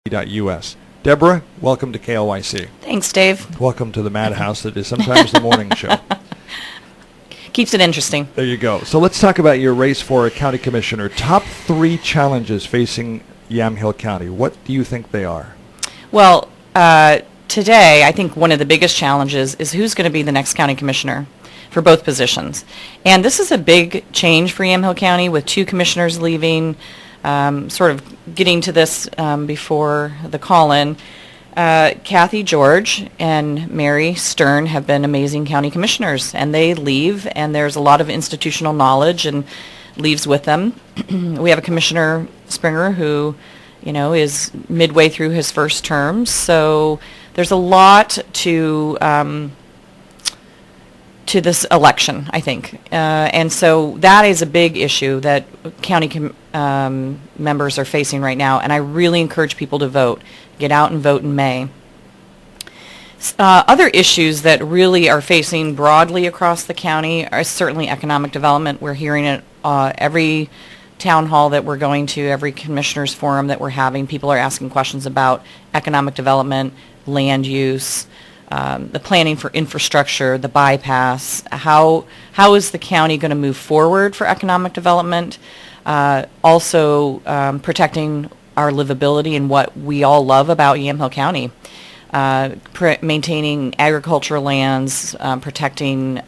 KLYC.us. Deborah, welcome to KLYC. Thanks, Dave. Welcome to the madhouse that is sometimes the morning show. Keeps it interesting. There you go. So let's talk about your race for a county commissioner. Top 3 challenges facing Yamhill County. What do you think they are? Well, today I think one of the biggest challenges is who's going to be the next county commissioner for both positions. And this is a big change for Yamhill County with 2 commissioners leaving, sort of getting to this before the call-in. Kathy George and Mary Stern have been amazing county commissioners, and they leave, and there's a lot of institutional knowledge and leaves with them. We have a Commissioner Springer who, is midway through his first term, so there's a lot to this election, I think. And so that is a big issue that county members are facing right now, and I really encourage people to vote. Get out and vote in May. Other issues that really are facing broadly across the county are certainly economic development. We're hearing it every town hall that we're going to, every commissioners forum that we're having. People are asking questions about economic development, land use, the planning for infrastructure, the bypass. How is the county going to move forward for economic development? Also protecting our livability and what we all love about Yamhill County. Maintaining agricultural lands, protecting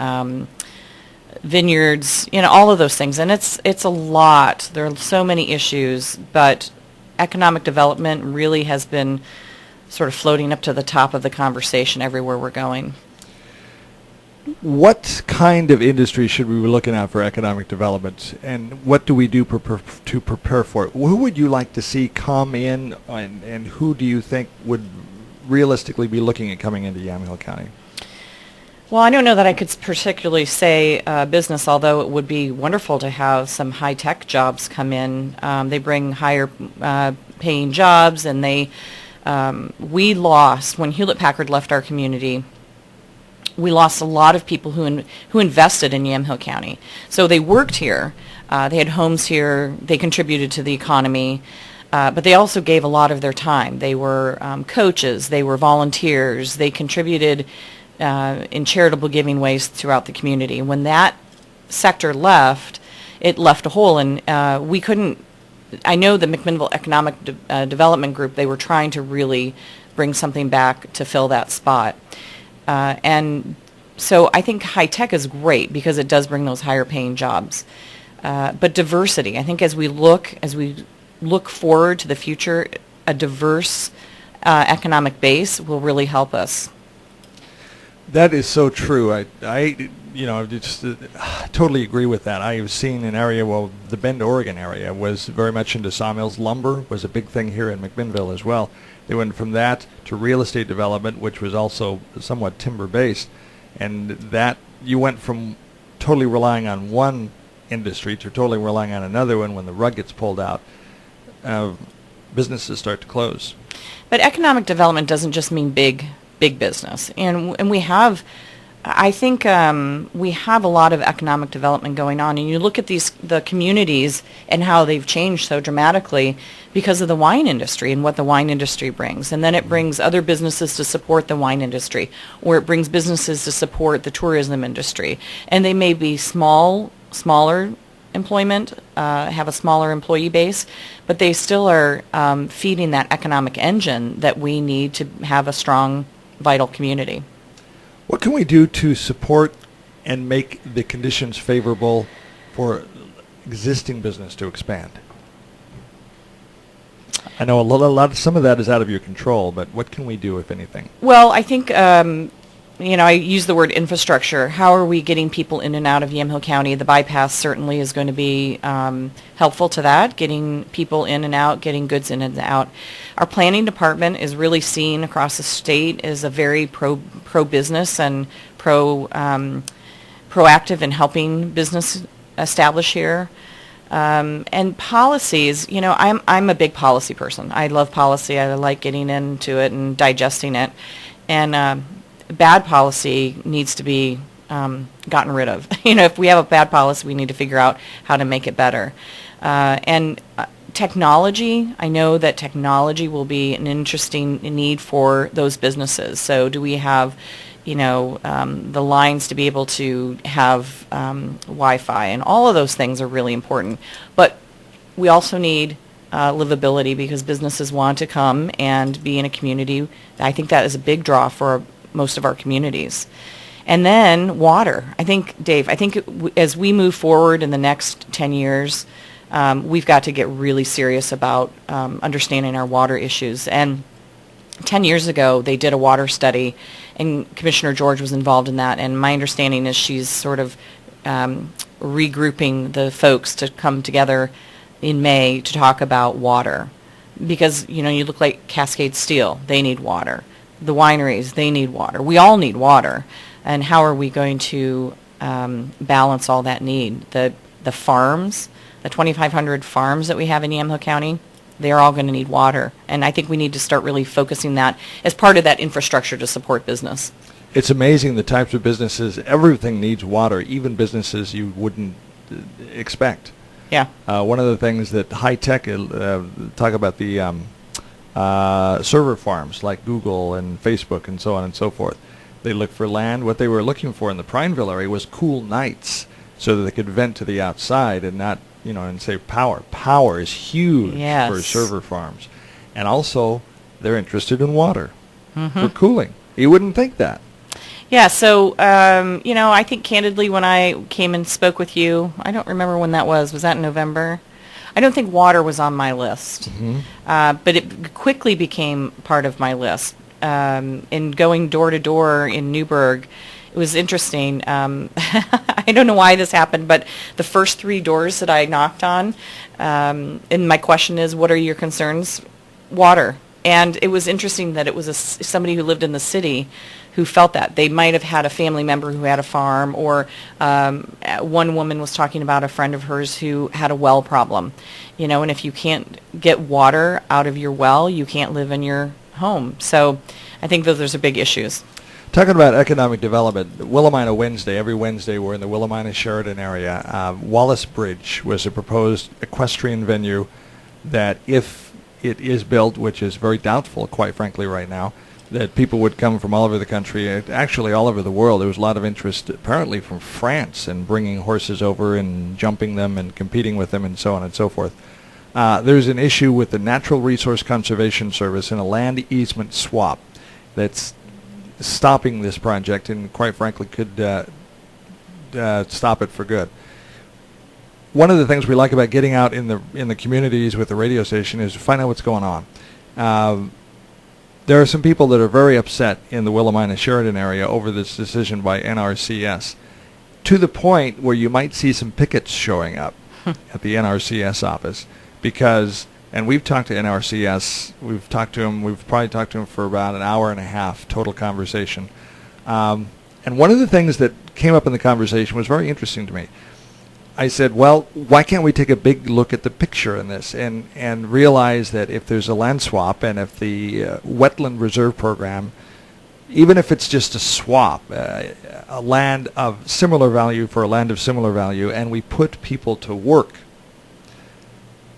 vineyards, all of those things. And it's a lot. There are so many issues, but economic development really has been sort of floating up to the top of the conversation everywhere we're going. What kind of industry should we be looking at for economic development, and what do we do to prepare for it? Who would you like to see come in, and who do you think would realistically be looking at coming into Yamhill County? Well, I don't know that I could particularly say business, although it would be wonderful to have some high-tech jobs come in. They bring higher paying jobs, and we lost, when Hewlett-Packard left our community, we lost a lot of people who invested in Yamhill County. So they worked here, they had homes here, they contributed to the economy, but they also gave a lot of their time. They were coaches, they were volunteers, they contributed in charitable giving ways throughout the community. When that sector left, it left a hole, and we couldn't. I know the McMinnville Economic Development Group, they were trying to really bring something back to fill that spot. And so I think high tech is great because it does bring those higher paying jobs. But diversity, I think as we look forward to the future, a diverse economic base will really help us. That is so true. I just totally agree with that. I've seen an area, the Bend, Oregon area was very much into sawmills. Lumber was a big thing here in McMinnville as well. They went from that to real estate development, which was also somewhat timber-based, and that you went from totally relying on one industry to totally relying on another one. When the rug gets pulled out, businesses start to close. But economic development doesn't just mean big business, and we have, I think we have a lot of economic development going on, and you look at the communities and how they've changed so dramatically because of the wine industry and what the wine industry brings. And then it brings other businesses to support the wine industry, or it brings businesses to support the tourism industry. And they may be smaller employment, have a smaller employee base, but they still are feeding that economic engine that we need to have a strong, vital community. What can we do to support and make the conditions favorable for existing business to expand? I know some of that is out of your control, but what can we do, if anything? Well, I think, I use the word infrastructure. How are we getting people in and out of Yamhill County? The bypass certainly is going to be helpful to that, getting people in and out, getting goods in and out. Our planning department is really seen across the state as a very pro-business and proactive in helping business establish here. And policies, I'm a big policy person. I love policy. I like getting into it and digesting it. And bad policy needs to be gotten rid of. If we have a bad policy, we need to figure out how to make it better. And technology, I know that technology will be an interesting need for those businesses. So do we have, the lines to be able to have Wi-Fi, and all of those things are really important. But we also need livability, because businesses want to come and be in a community. I think that is a big draw for most of our communities. And then water. I think, Dave, as we move forward in the next 10 years, we've got to get really serious about understanding our water issues. And 10 years ago, they did a water study, and Commissioner George was involved in that. And my understanding is she's sort of regrouping the folks to come together in May to talk about water. Because, you look like Cascade Steel, they need water. The wineries, they need water. We all need water. And how are we going to balance all that need? The farms, the 2,500 farms that we have in Yamhill County, they're all going to need water. And I think we need to start really focusing that as part of that infrastructure to support business. It's amazing the types of businesses, everything needs water, even businesses you wouldn't expect. Yeah. One of the things that high tech, talk about the server farms like Google and Facebook and so on and so forth. They look for land. What they were looking for in the Prineville area was cool nights so that they could vent to the outside and not, and save power. Power is huge for server farms. And also, they're interested in water for cooling. You wouldn't think that. Yeah, so, I think candidly when I came and spoke with you, I don't remember when that was. Was that in November? I don't think water was on my list, but it quickly became part of my list. In going door to door in Newburgh, it was interesting. I don't know why this happened, but the first 3 doors that I knocked on, and my question is, what are your concerns? Water. And it was interesting that it was somebody who lived in the city who felt that. They might have had a family member who had a farm, or one woman was talking about a friend of hers who had a well problem. And if you can't get water out of your well, you can't live in your home. So I think those are big issues. Talking about economic development, Willamina Wednesday, every Wednesday we're in the Willamina-Sheridan area. Wallace Bridge was a proposed equestrian venue that, if it is built, which is very doubtful, quite frankly, right now, that people would come from all over the country, actually all over the world. There was a lot of interest, apparently, from France in bringing horses over and jumping them and competing with them and so on and so forth. There's an issue with the Natural Resource Conservation Service and a land easement swap that's stopping this project, and quite frankly could stop it for good. One of the things we like about getting out in the communities with the radio station is to find out what's going on. There are some people that are very upset in the Willamina-Sheridan area over this decision by NRCS, to the point where you might see some pickets showing up at the NRCS office, because, and we've talked to NRCS, we've probably talked to them for about an hour and a half, total conversation. And one of the things that came up in the conversation was very interesting to me. I said, well, why can't we take a big look at the picture in this and realize that if there's a land swap, and if the wetland reserve program, even if it's just a swap, a land of similar value for a land of similar value, and we put people to work,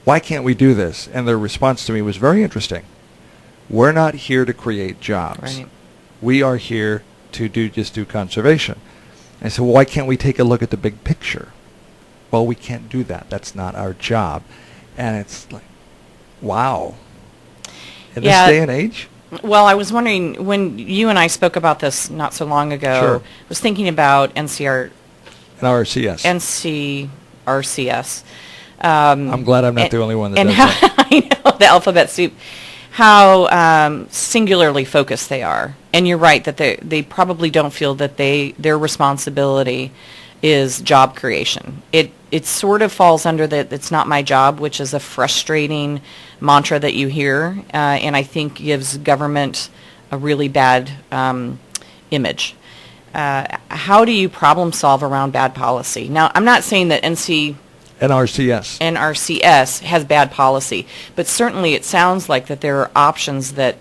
why can't we do this? And their response to me was very interesting. We're not here to create jobs. Right. We are here to just do conservation. I said, well, why can't we take a look at the big picture? Well, we can't do that. That's not our job. And it's like, wow. In this day and age? Well, I was wondering, when you and I spoke about this not so long ago, Sure. I was thinking about NRCS. NCRCS. I'm glad I'm not the only one that and does how, that. I know, the alphabet soup. How singularly focused they are. And you're right that they probably don't feel that their responsibility is job creation. It sort of falls under that it's not my job, which is a frustrating mantra that you hear, and I think gives government a really bad image. How do you problem solve around bad policy? Now, I'm not saying that NRCS has bad policy, but certainly it sounds like that there are options that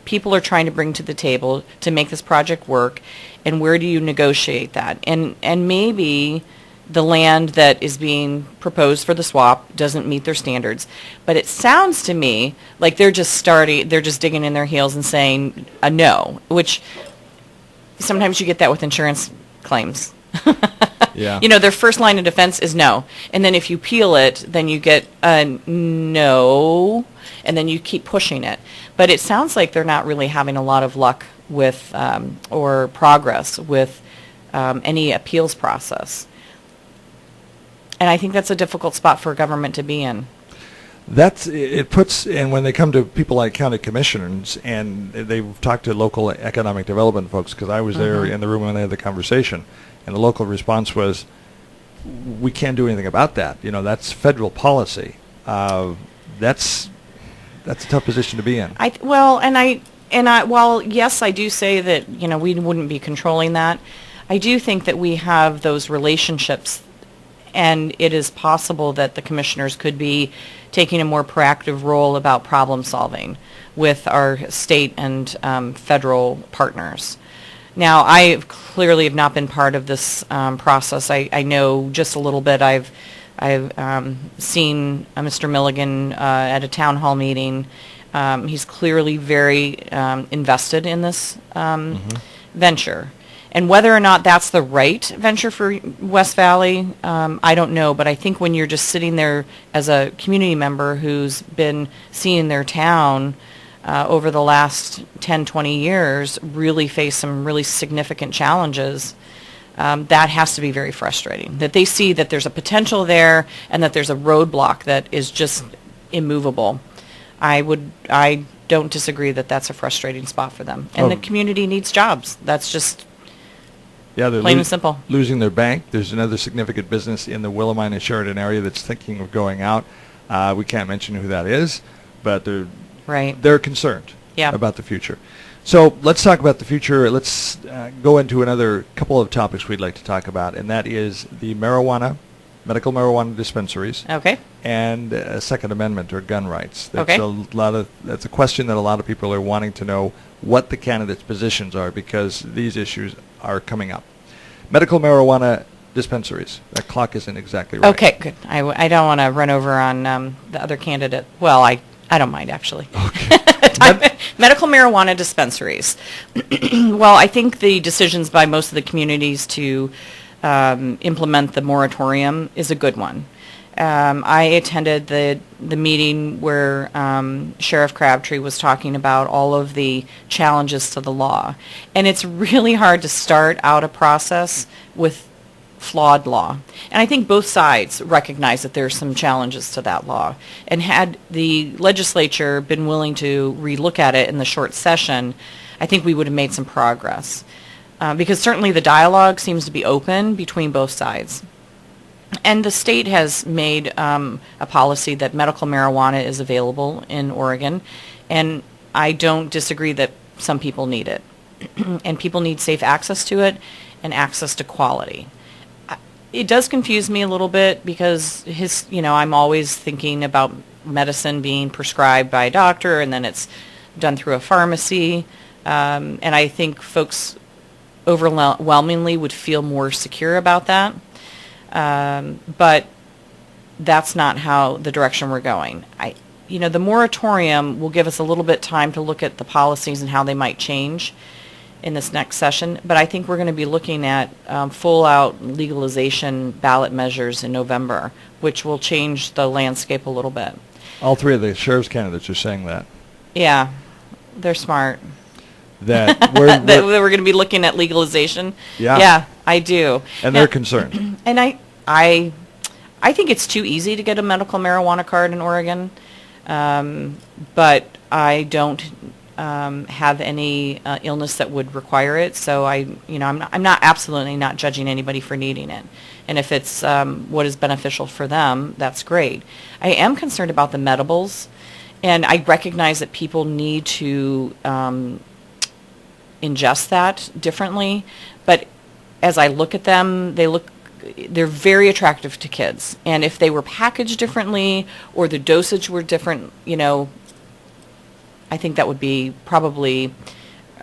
people are trying to bring to the table to make this project work, and where do you negotiate that? And maybe the land that is being proposed for the swap doesn't meet their standards. But it sounds to me like they're just digging in their heels and saying a no, which sometimes you get that with insurance claims. Yeah. You know, their first line of defense is no. And then if you peel it, then you get a no, and then you keep pushing it. But it sounds like they're not really having a lot of luck with or progress with any appeals process. And I think that's a difficult spot for government to be in. And when they come to people like county commissioners and they've talked to local economic development folks, because I was there in the room when they had the conversation, and the local response was, we can't do anything about that. You know, that's federal policy. That's a tough position to be in. While yes, I do say that, you know, we wouldn't be controlling that, I do think that we have those relationships, and it is possible that the commissioners could be taking a more proactive role about problem solving with our state and federal partners. Now, I clearly have not been part of this process. I know just a little bit. I've seen Mr. Milligan at a town hall meeting. He's clearly very invested in this venture. And whether or not that's the right venture for West Valley, I don't know. But I think when you're just sitting there as a community member who's been seeing their town over the last 10, 20 years really face some really significant challenges, that has to be very frustrating. That they see that there's a potential there and that there's a roadblock that is just immovable. I don't disagree that that's a frustrating spot for them. And the community needs jobs. That's just... Yeah, they're plain and simple. Losing their bank. There's another significant business in the Willamine and Sheridan area that's thinking of going out. We can't mention who that is, but they're concerned about the future. So let's talk about the future. Let's go into another couple of topics we'd like to talk about, and that is the medical marijuana dispensaries. Okay. And Second Amendment or gun rights. That's Okay. That's a question that a lot of people are wanting to know what the candidates' positions are, because these issues are coming up. Medical marijuana dispensaries. That clock isn't exactly right. Okay, good. I don't want to run over on the other candidate. Well, I don't mind, actually. Okay. Medical marijuana dispensaries. Well, I think the decisions by most of the communities to implement the moratorium is a good one. I attended the meeting where Sheriff Crabtree was talking about all of the challenges to the law. And it's really hard to start out a process with flawed law. And I think both sides recognize that there's some challenges to that law. And had the legislature been willing to relook at it in the short session, I think we would have made some progress. Because certainly the dialogue seems to be open between both sides. And the state has made a policy that medical marijuana is available in Oregon, and I don't disagree that some people need it. And people need safe access to it and access to quality. It does confuse me a little bit because I'm always thinking about medicine being prescribed by a doctor and then it's done through a pharmacy, and I think folks overwhelmingly would feel more secure about that. But that's not how the direction we're going. The moratorium will give us a little bit time to look at the policies and how they might change in this next session. But I think we're going to be looking at full-out legalization ballot measures in November, which will change the landscape a little bit. All three of the sheriff's candidates are saying that. Yeah, they're smart. That we're going to be looking at legalization. Yeah. Yeah, I do. And they're concerned. And I think it's too easy to get a medical marijuana card in Oregon, but I don't have any illness that would require it. So I'm not absolutely not judging anybody for needing it. And if it's what is beneficial for them, that's great. I am concerned about the medibles, and I recognize that people need to ingest that differently. But as I look at them, they're very attractive to kids. And if they were packaged differently or the dosage were different, I think that would be probably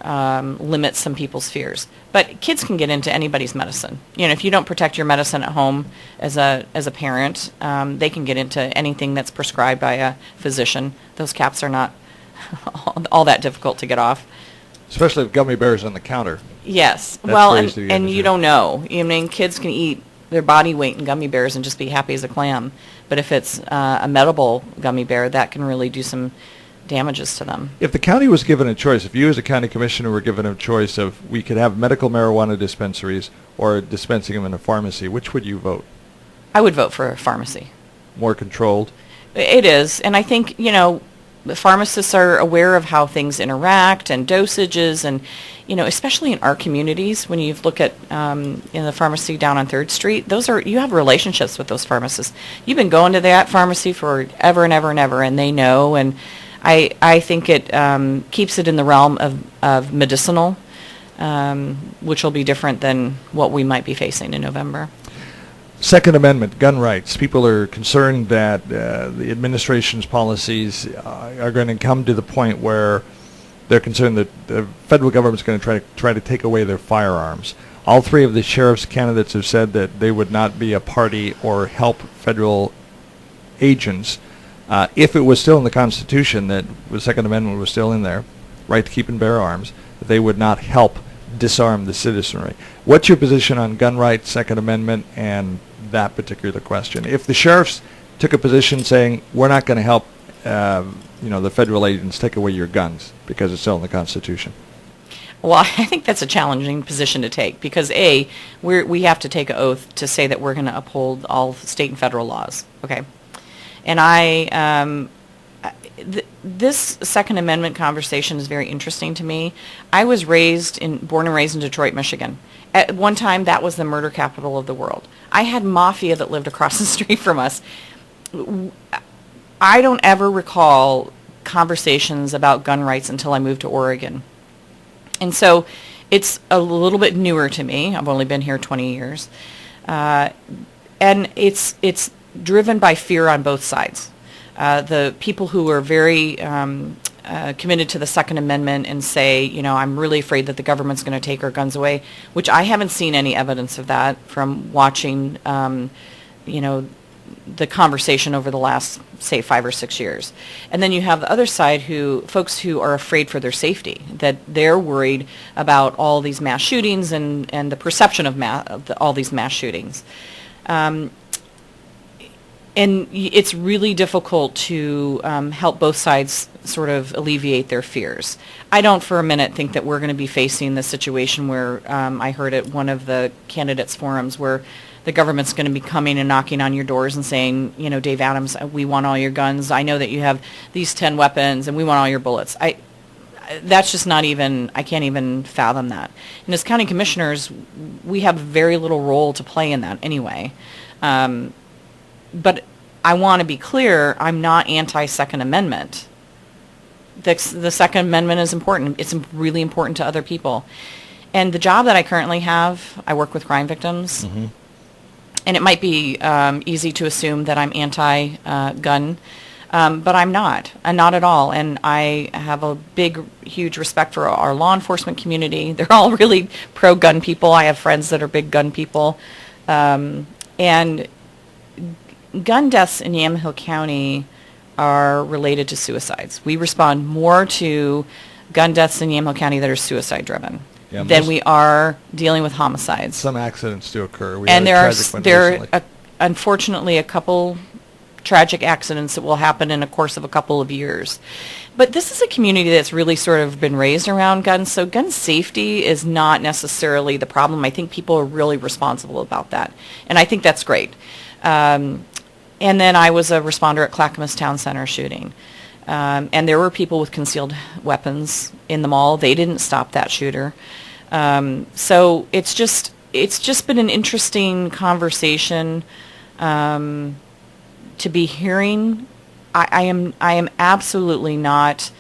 limit some people's fears. But kids can get into anybody's medicine. You know, if you don't protect your medicine at home as a parent, they can get into anything that's prescribed by a physician. Those caps are not all that difficult to get off. Especially if gummy bears on the counter. Yes. That's well, crazy and you don't know. I mean, kids can eat their body weight in gummy bears and just be happy as a clam. But if it's a medical gummy bear, that can really do some damages to them. If the county was given a choice, if you as a county commissioner were given a choice of we could have medical marijuana dispensaries or dispensing them in a pharmacy, which would you vote? I would vote for a pharmacy. More controlled? It is. And I think, you know, the pharmacists are aware of how things interact and dosages and, you know, especially in our communities, when you look at in the pharmacy down on 3rd Street, you have relationships with those pharmacists. You've been going to that pharmacy for ever and ever and ever, and they know. And I think it keeps it in the realm of medicinal, which will be different than what we might be facing in November. Second Amendment, gun rights. People are concerned that the administration's policies are going to come to the point where they're concerned that the federal government's going to try to take away their firearms. All 3 of the sheriff's candidates have said that they would not be a party or help federal agents if it was still in the Constitution, that the Second Amendment was still in there, right to keep and bear arms, that they would not help disarm the citizenry. What's your position on gun rights, Second Amendment, and that particular question? If the sheriffs took a position saying we're not going to help, the federal agents take away your guns because it's still in the Constitution. Well, I think that's a challenging position to take because we have to take an oath to say that we're going to uphold all state and federal laws. Okay, and this Second Amendment conversation is very interesting to me. I was born and raised in Detroit, Michigan. At one time, that was the murder capital of the world. I had mafia that lived across the street from us. I don't ever recall conversations about gun rights until I moved to Oregon. And so it's a little bit newer to me. I've only been here 20 years. And it's driven by fear on both sides. The people who are very committed to the Second Amendment and say, you know, I'm really afraid that the government's going to take our guns away, which I haven't seen any evidence of that from watching, the conversation over the last, say, 5 or 6 years. And then you have the other side, folks who are afraid for their safety, that they're worried about all these mass shootings and the perception of all these mass shootings. And it's really difficult to help both sides sort of alleviate their fears. I don't for a minute think that we're going to be facing the situation where I heard at one of the candidates' forums where the government's going to be coming and knocking on your doors and saying, you know, Dave Adams, we want all your guns. I know that you have these 10 weapons and we want all your bullets. That's just not even, I can't even fathom that. And as county commissioners, we have very little role to play in that anyway. But I want to be clear, I'm not anti-Second Amendment. The Second Amendment is important. It's really important to other people. And the job that I currently have, I work with crime victims. Mm-hmm. And it might be easy to assume that I'm anti-gun, but I'm not. I'm not at all. And I have a huge respect for our law enforcement community. They're all really pro-gun people. I have friends that are big gun people. And gun deaths in Yamhill County are related to suicides. We respond more to gun deaths in Yamhill County that are suicide-driven than we are dealing with homicides. Some accidents do occur. And there are unfortunately a couple tragic accidents that will happen in a course of a couple of years. But this is a community that's really sort of been raised around guns, so gun safety is not necessarily the problem. I think people are really responsible about that, and I think that's great. And then I was a responder at Clackamas Town Center shooting. And there were people with concealed weapons in the mall. They didn't stop that shooter. So it's just been an interesting conversation to be hearing. I am absolutely not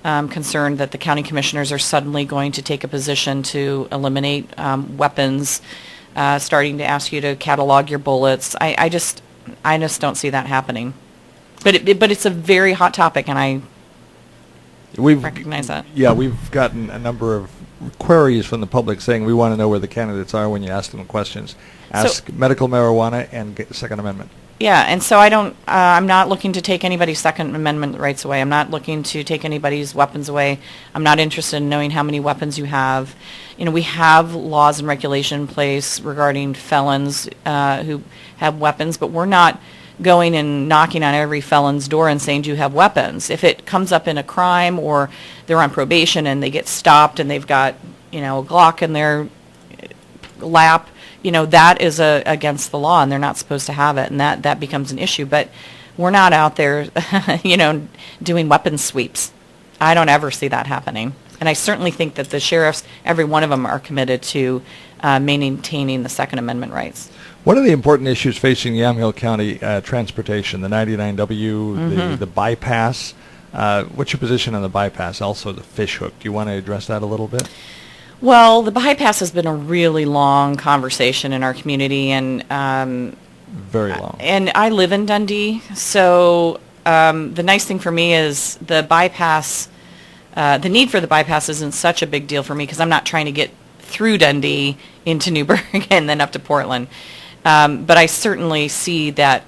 concerned that the county commissioners are suddenly going to take a position to eliminate weapons, starting to ask you to catalog your bullets. I just don't see that happening. But it's a very hot topic, and recognize that. Yeah, we've gotten a number of queries from the public saying we want to know where the candidates are when you ask them questions. Ask medical marijuana and get Second Amendment. Yeah, and so I'm not looking to take anybody's Second Amendment rights away. I'm not looking to take anybody's weapons away. I'm not interested in knowing how many weapons you have. We have laws and regulation in place regarding felons who have weapons, but we're not going and knocking on every felon's door and saying, do you have weapons? If it comes up in a crime or they're on probation and they get stopped and they've got, a Glock in their lap, that is against the law and they're not supposed to have it, and that becomes an issue. But we're not out there, doing weapons sweeps. I don't ever see that happening. And I certainly think that the sheriffs, every one of them, are committed to maintaining the Second Amendment rights. One of the important issues facing Yamhill County transportation, the 99W, the bypass. What's your position on the bypass? Also the fish hook. Do you want to address that a little bit? Well, the bypass has been a really long conversation in our community, and very long. And I live in Dundee, so the nice thing for me is the bypass. The need for the bypass isn't such a big deal for me because I'm not trying to get through Dundee into Newburgh and then up to Portland. But I certainly see that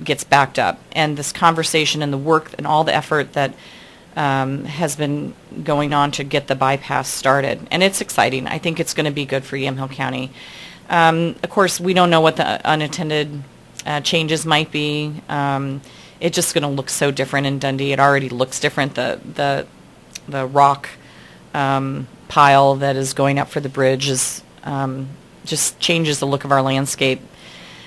gets backed up. And this conversation and the work and all the effort that has been going on to get the bypass started. And it's exciting. I think it's going to be good for Yamhill County. Of course, we don't know what the unintended changes might be. It's just going to look so different in Dundee. It already looks different. The rock pile that is going up for the bridge is just changes the look of our landscape.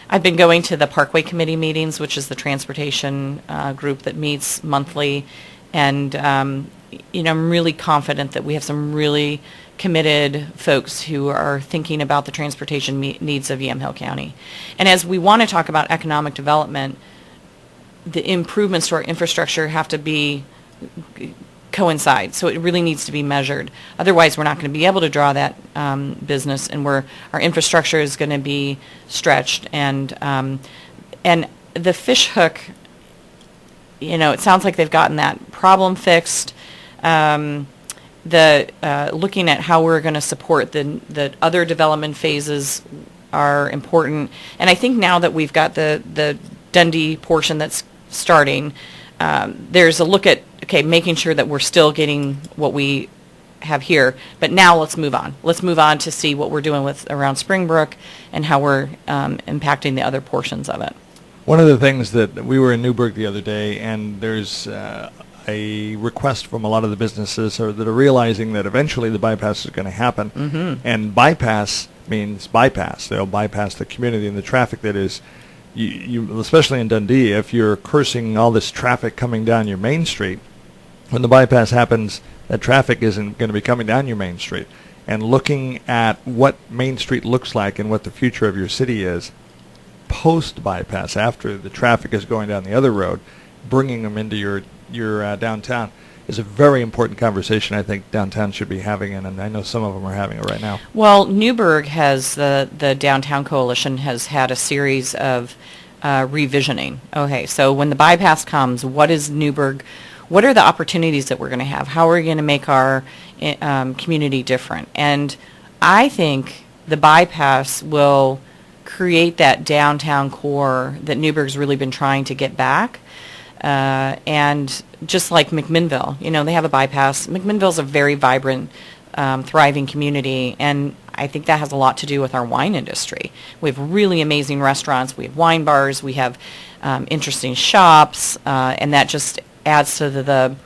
I've been going to the Parkway Committee meetings, which is the transportation group that meets monthly, and I'm really confident that we have some really committed folks who are thinking about the transportation needs of Yamhill County. And as we want to talk about economic development, the improvements to our infrastructure have to coincide. So it really needs to be measured. Otherwise, we're not going to be able to draw that business, and our infrastructure is going to be stretched. And the fish hook, it sounds like they've gotten that problem fixed. Looking at how we're going to support the other development phases are important. And I think now that we've got the Dundee portion that's starting, there's a look at making sure that we're still getting what we have here, but now let's move on. Let's move on to see what we're doing around Springbrook and how we're impacting the other portions of it. One of the things that we were in Newburgh the other day, and there's a request from a lot of the businesses that are realizing that eventually the bypass is going to happen, and bypass means bypass. They'll bypass the community and the traffic that is. You especially in Dundee, if you're cursing all this traffic coming down your main street, when the bypass happens, that traffic isn't going to be coming down your main street. And looking at what Main Street looks like and what the future of your city is post-bypass, after the traffic is going down the other road, bringing them into your downtown, is a very important conversation I think downtown should be having, and I know some of them are having it right now. Well, Newburgh has, the Downtown Coalition has had a series of revisioning. Okay, so when the bypass comes, what is Newburgh, what are the opportunities that we're going to have? How are we going to make our community different? And I think the bypass will create that downtown core that Newburgh's really been trying to get back. And just like McMinnville, they have a bypass. McMinnville's a very vibrant, thriving community, and I think that has a lot to do with our wine industry. We have really amazing restaurants. We have wine bars. We have interesting shops, and that just adds to the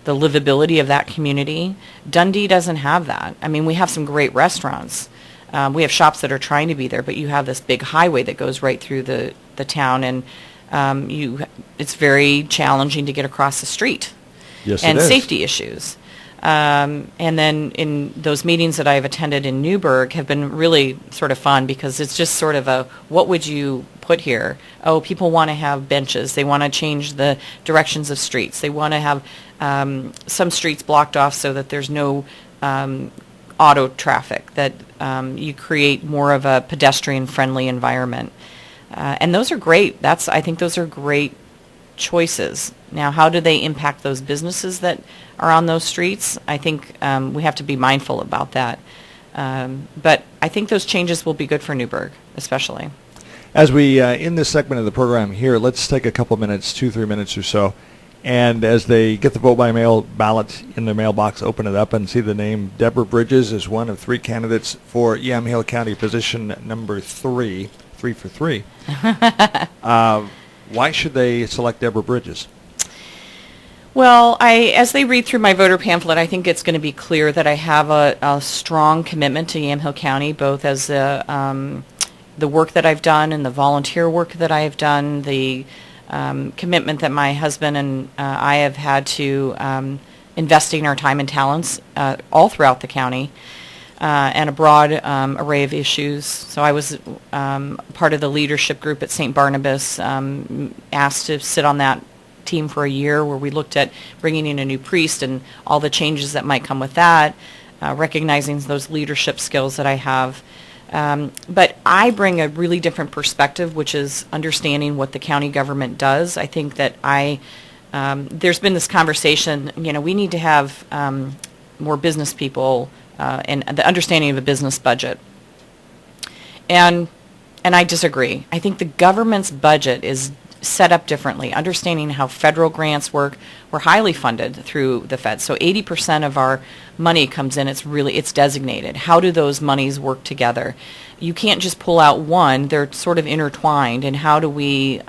livability of that community. Dundee doesn't have that. I mean, we have some great restaurants. We have shops that are trying to be there, but you have this big highway that goes right through the town, and it's very challenging to get across the street. Yes, and it is. Safety issues. And then in those meetings that I've attended in Newburgh have been really sort of fun because it's just sort of what would you put here? Oh, people want to have benches. They want to change the directions of streets. They want to have some streets blocked off so that there's no auto traffic, that you create more of a pedestrian-friendly environment. And those are great. I think those are great choices. Now, how do they impact those businesses that are on those streets? I think we have to be mindful about that. But I think those changes will be good for Newburgh, especially. As we in this segment of the program here, let's take a couple minutes, 2-3 minutes or so, and as they get the vote by mail ballot in the mailbox, open it up and see the name Debra Bridges is one of 3 candidates for Yamhill County position number 3 for 3. Why should they select Debra Bridges? Well, as they read through my voter pamphlet, I think it's going to be clear that I have a strong commitment to Yamhill County, both as the work that I've done and the volunteer work that I have done, the commitment that my husband and I have had to investing our time and talents all throughout the county, and a broad array of issues. So I was part of the leadership group at St. Barnabas, asked to sit on that team for a year where we looked at bringing in a new priest and all the changes that might come with that, recognizing those leadership skills that I have. But I bring a really different perspective, which is understanding what the county government does. I think that there's been this conversation, we need to have more business people and the understanding of a business budget. And I disagree. I think the government's budget is set up differently. Understanding how federal grants work, we're highly funded through the Fed. So 80% of our money comes in, it's designated. How do those monies work together? You can't just pull out one, they're sort of intertwined. And how we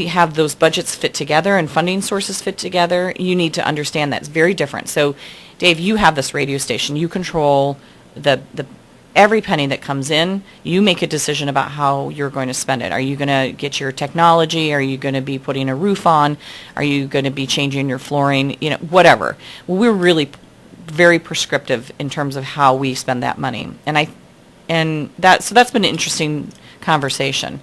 have those budgets fit together and funding sources fit together, you need to understand that. It's very different. So Dave, you have this radio station. You control the every penny that comes in. You make a decision about how you're going to spend it. Are you going to get your technology? Are you going to be putting a roof on? Are you going to be changing your flooring? Whatever. Well, we're really very prescriptive in terms of how we spend that money. So that's been an interesting conversation.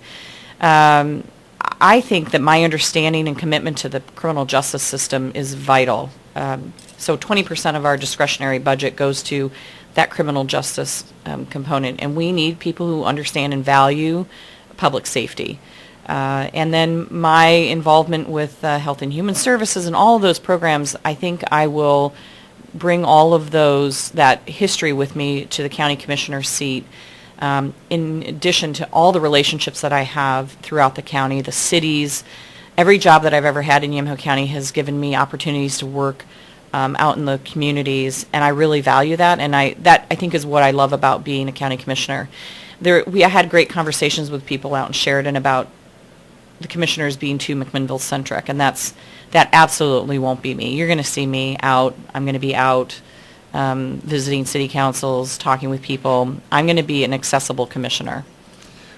I think that my understanding and commitment to the criminal justice system is vital. So 20% of our discretionary budget goes to that criminal justice component, and we need people who understand and value public safety. And then my involvement with Health and Human Services and all of those programs, I think I will bring all of that history with me to the county commissioner's seat, in addition to all the relationships that I have throughout the county, the cities. Every job that I've ever had in Yamhill County has given me opportunities to work out in the communities, and I really value that, and that I think is what I love about being a county commissioner. I had great conversations with people out in Sheridan about the commissioners being too McMinnville-centric, and that absolutely won't be me. You're going to see me out. I'm going to be out visiting city councils, talking with people. I'm going to be an accessible commissioner.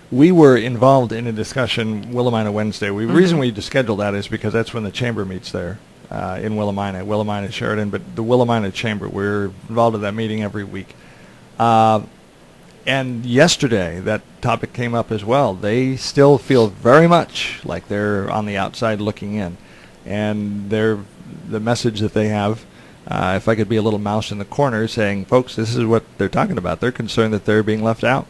We were involved in a discussion Willamina Wednesday. The reason we scheduled that is because that's when the chamber meets there. In Willamina, Sheridan, but the Willamina Chamber. We're involved in that meeting every week. And yesterday, that topic came up as well. They still feel very much like they're on the outside looking in. And the message that they have, if I could be a little mouse in the corner, saying, folks, this is what they're talking about. They're concerned that they're being left out.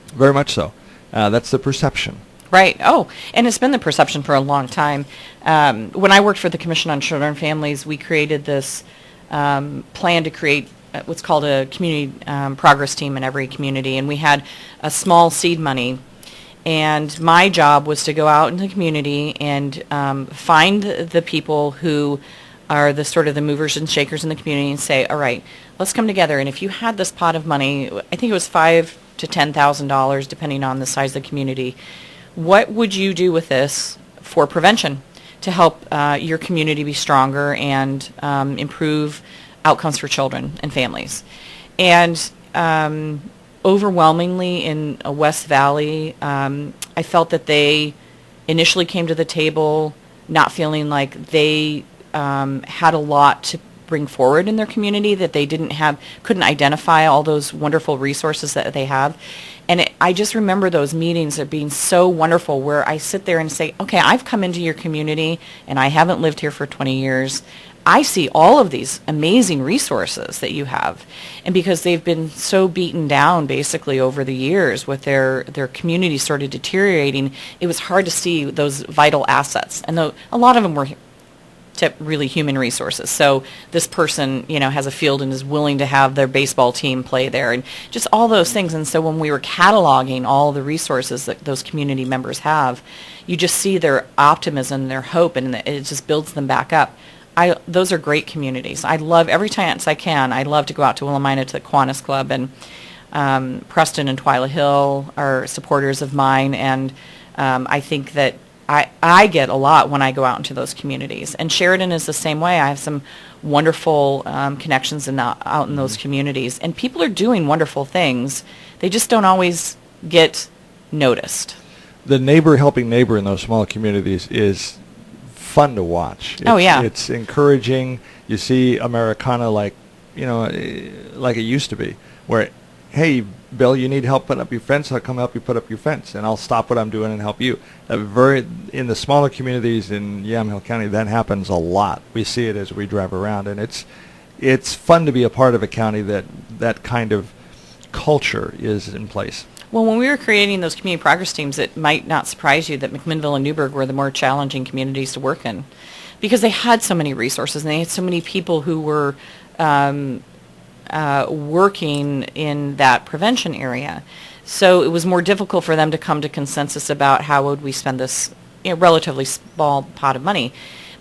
Very much so. That's the perception. Right. Oh, and it's been the perception for a long time. When I worked for the Commission on Children and Families, we created this plan to create what's called a community progress team in every community, and we had a small seed money. And my job was to go out in the community and find the people who are the sort of the movers and shakers in the community and say, all right, let's come together. And if you had this pot of money, I think it was $5,000 to $10,000, depending on the size of the community, what would you do with this for prevention to help your community be stronger and improve outcomes for children and families? And overwhelmingly in West Valley, I felt that they initially came to the table not feeling like they had a lot to bring forward in their community, that they couldn't identify all those wonderful resources that they have. And I just remember those meetings as being so wonderful, where I sit there and say, okay, I've come into your community and I haven't lived here for 20 years. I see all of these amazing resources that you have, and because they've been so beaten down basically over the years with their community sort of deteriorating, it was hard to see those vital assets. And a lot of them were really human resources. So this person, has a field and is willing to have their baseball team play there, and just all those things. And so when we were cataloging all the resources that those community members have, you just see their optimism, their hope, and it just builds them back up. Those are great communities. I love, every chance I can, I love to go out to Willamina to the Kiwanis Club, and Preston and Twyla Hill are supporters of mine, and I think that I get a lot when I go out into those communities. And Sheridan is the same way. I have some wonderful connections out in those communities, and people are doing wonderful things. They just don't always get noticed. The neighbor helping neighbor in those small communities is fun to watch. It's encouraging. You see Americana like it used to be, where, hey, Bill, you need help putting up your fence, I'll come help you put up your fence, and I'll stop what I'm doing and help you. In the smaller communities in Yamhill County, that happens a lot. We see it as we drive around, and it's fun to be a part of a county that kind of culture is in place. Well, when we were creating those community progress teams, it might not surprise you that McMinnville and Newburgh were the more challenging communities to work in, because they had so many resources and they had so many people who were working in that prevention area. So it was more difficult for them to come to consensus about how would we spend this relatively small pot of money.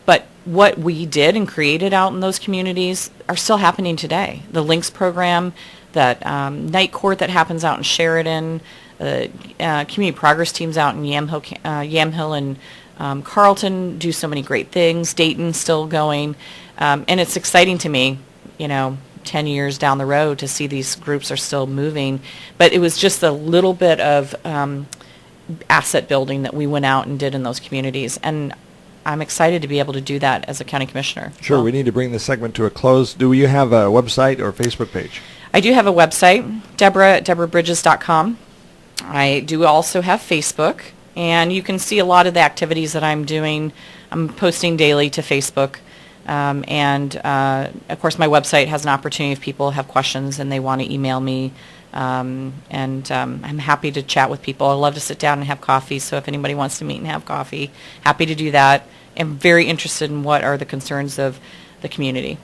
But what we did and created out in those communities are still happening today. The Links program, that night court that happens out in Sheridan, community progress teams out in Yamhill and Carlton do so many great things. Dayton's still going. And it's exciting to me, 10 years down the road to see these groups are still moving. But it was just a little bit of asset building that we went out and did in those communities. And I'm excited to be able to do that as a county commissioner. Sure, we need to bring this segment to a close. Do you have a website or Facebook page? I do have a website, debrabridges.com. I do also have Facebook, and you can see a lot of the activities that I'm doing. I'm posting daily to Facebook. Of course, my website has an opportunity if people have questions and they want to email me. I'm happy to chat with people. I love to sit down and have coffee, so if anybody wants to meet and have coffee, happy to do that. I'm very interested in what are the concerns of the community.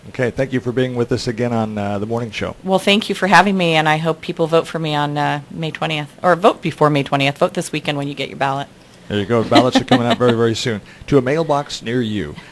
Okay, thank you for being with us again on the morning show. Well, thank you for having me, and I hope people vote for me on May 20th, or vote before May 20th. Vote this weekend when you get your ballot. There you go. Ballots are coming out very, very soon to a mailbox near you.